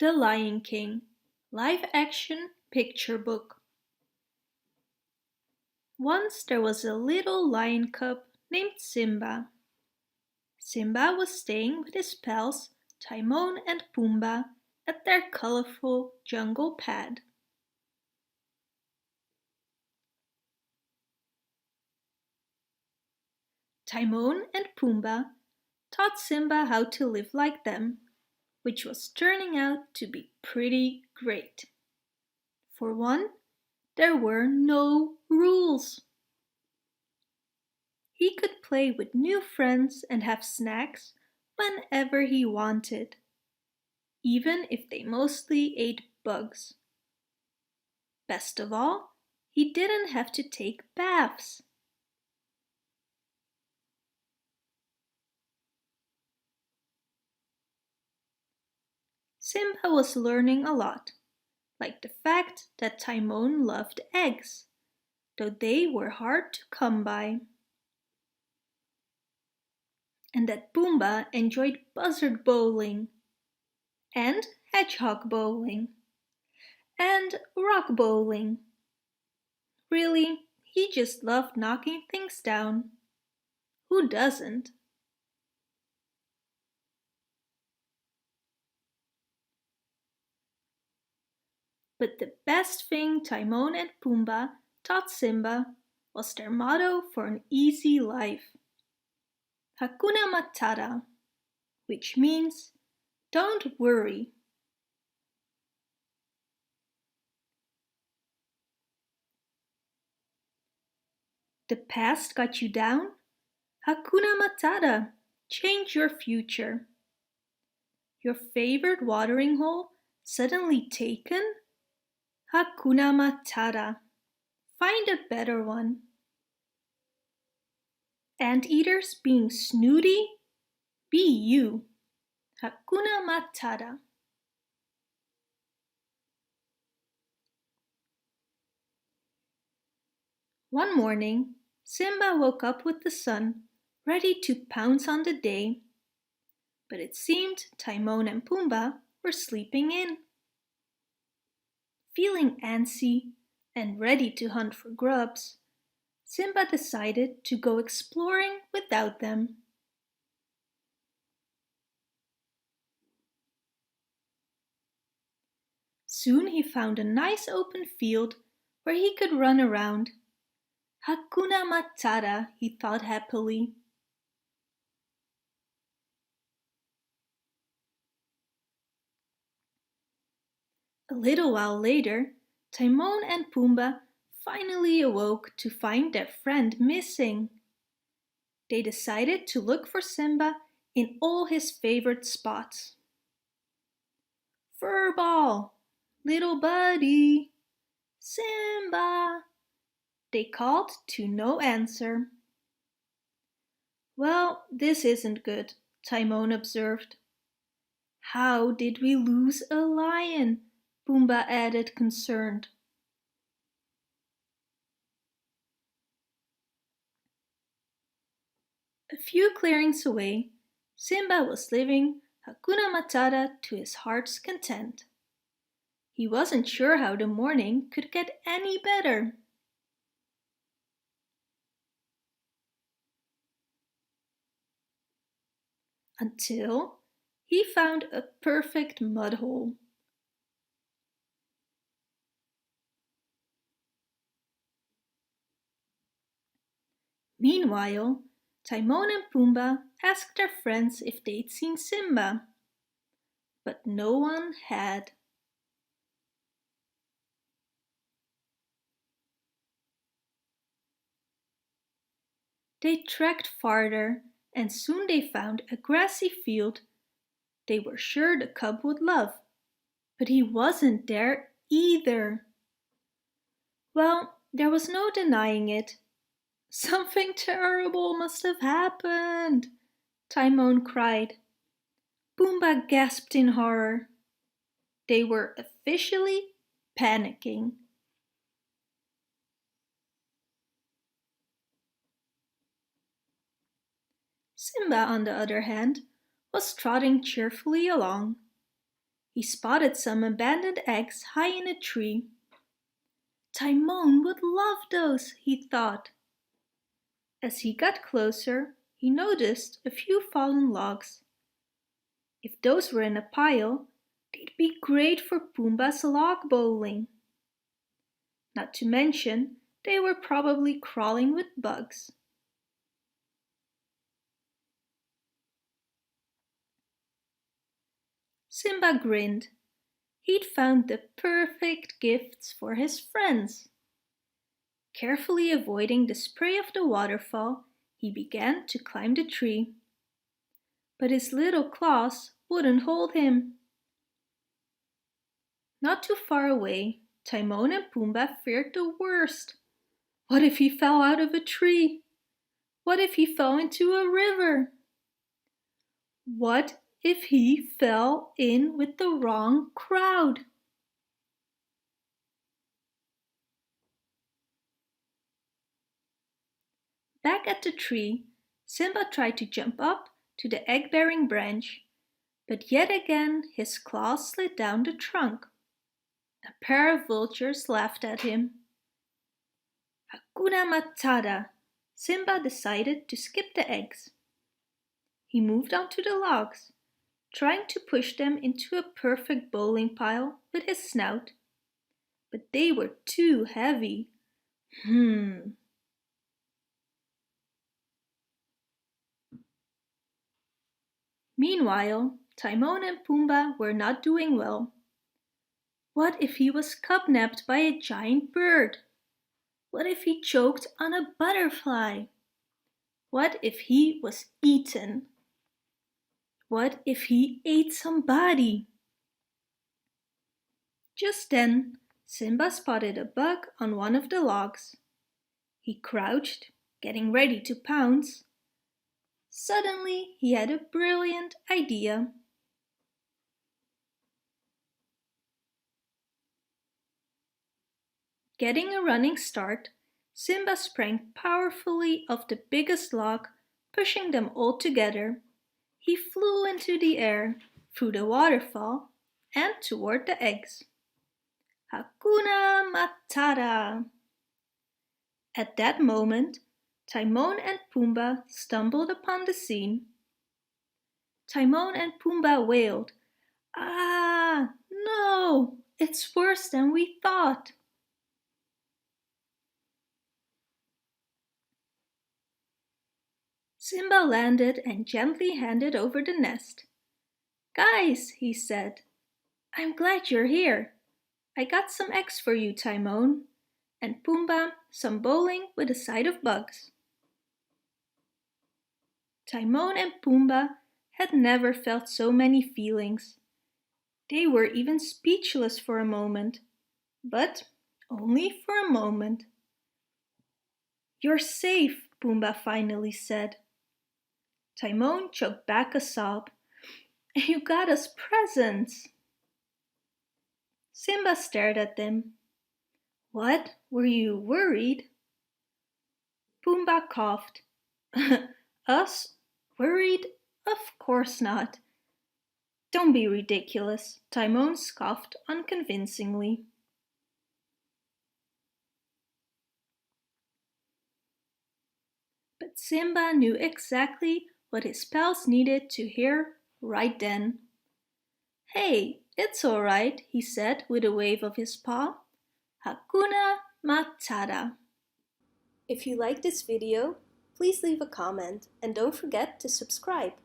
The Lion King live action picture book. Once there was a little lion cub named Simba. Simba was staying with his pals Timon and Pumbaa at their colorful jungle pad. Timon and Pumbaa taught Simba how to live like them, which was turning out to be pretty great. For one, there were no rules. He could play with new friends and have snacks whenever he wanted, even if they mostly ate bugs. Best of all, he didn't have to take baths. Simba was learning a lot, like the fact that Timon loved eggs, though they were hard to come by, and that Pumbaa enjoyed buzzard bowling, and hedgehog bowling, and rock bowling. Really, he just loved knocking things down. Who doesn't? But the best thing Timon and Pumbaa taught Simba was their motto for an easy life. Hakuna Matata, which means don't worry. The past got you down? Hakuna Matata, change your future. Your favorite watering hole suddenly taken? Hakuna Matata, find a better one. Anteaters being snooty? Be you. Hakuna Matata. One morning, Simba woke up with the sun, ready to pounce on the day. But it seemed Timon and Pumbaa were sleeping in. Feeling antsy and ready to hunt for grubs, Simba decided to go exploring without them. Soon he found a nice open field where he could run around. Hakuna Matata, he thought happily. A little while later, Timon and Pumbaa finally awoke to find their friend missing. They decided to look for Simba in all his favorite spots. Furball, little buddy, Simba, they called to no answer. Well, this isn't good, Timon observed. How did we lose a lion? Pumbaa added, concerned. A few clearings away, Simba was living Hakuna Matata to his heart's content. He wasn't sure how the morning could get any better. Until he found a perfect mud hole. Meanwhile, Timon and Pumbaa asked their friends if they'd seen Simba, but no one had. They trekked farther and soon they found a grassy field they were sure the cub would love, but he wasn't there either. Well, there was no denying it. Something terrible must have happened, Timon cried. Pumbaa gasped in horror. They were officially panicking. Simba, on the other hand, was trotting cheerfully along. He spotted some abandoned eggs high in a tree. Timon would love those, he thought. As he got closer, he noticed a few fallen logs. If those were in a pile, they'd be great for Pumbaa's log bowling. Not to mention, they were probably crawling with bugs. Simba grinned. He'd found the perfect gifts for his friends. Carefully avoiding the spray of the waterfall, he began to climb the tree. But his little claws wouldn't hold him. Not too far away, Timon and Pumbaa feared the worst. What if he fell out of a tree? What if he fell into a river? What if he fell in with the wrong crowd? Back at the tree, Simba tried to jump up to the egg-bearing branch, but yet again his claws slid down the trunk. A pair of vultures laughed at him. Hakuna Matata! Simba decided to skip the eggs. He moved onto the logs, trying to push them into a perfect bowling pile with his snout. But they were too heavy. Meanwhile, Timon and Pumbaa were not doing well. What if he was cubnapped by a giant bird? What if he choked on a butterfly? What if he was eaten? What if he ate somebody? Just then, Simba spotted a bug on one of the logs. He crouched, getting ready to pounce. Suddenly, he had a brilliant idea. Getting a running start, Simba sprang powerfully off the biggest log, pushing them all together. He flew into the air, through the waterfall, and toward the eggs. Hakuna Matata! At that moment, Timon and Pumbaa stumbled upon the scene. Timon and Pumbaa wailed, "Ah, no! It's worse than we thought!" Simba landed and gently handed over the nest. "Guys," he said, "I'm glad you're here. I got some eggs for you, Timon, and Pumbaa some bowling with a side of bugs." Timon and Pumbaa had never felt so many feelings. They were even speechless for a moment, but only for a moment. "You're safe," Pumbaa finally said. Timon choked back a sob. "You got us presents." Simba stared at them. "What, were you worried?" Pumbaa coughed. "Us? Worried? Of course not." "Don't be ridiculous," Timon scoffed unconvincingly. But Simba knew exactly what his pals needed to hear right then. "Hey, it's all right," he said with a wave of his paw. "Hakuna Matata." If you like this video, please leave a comment and don't forget to subscribe.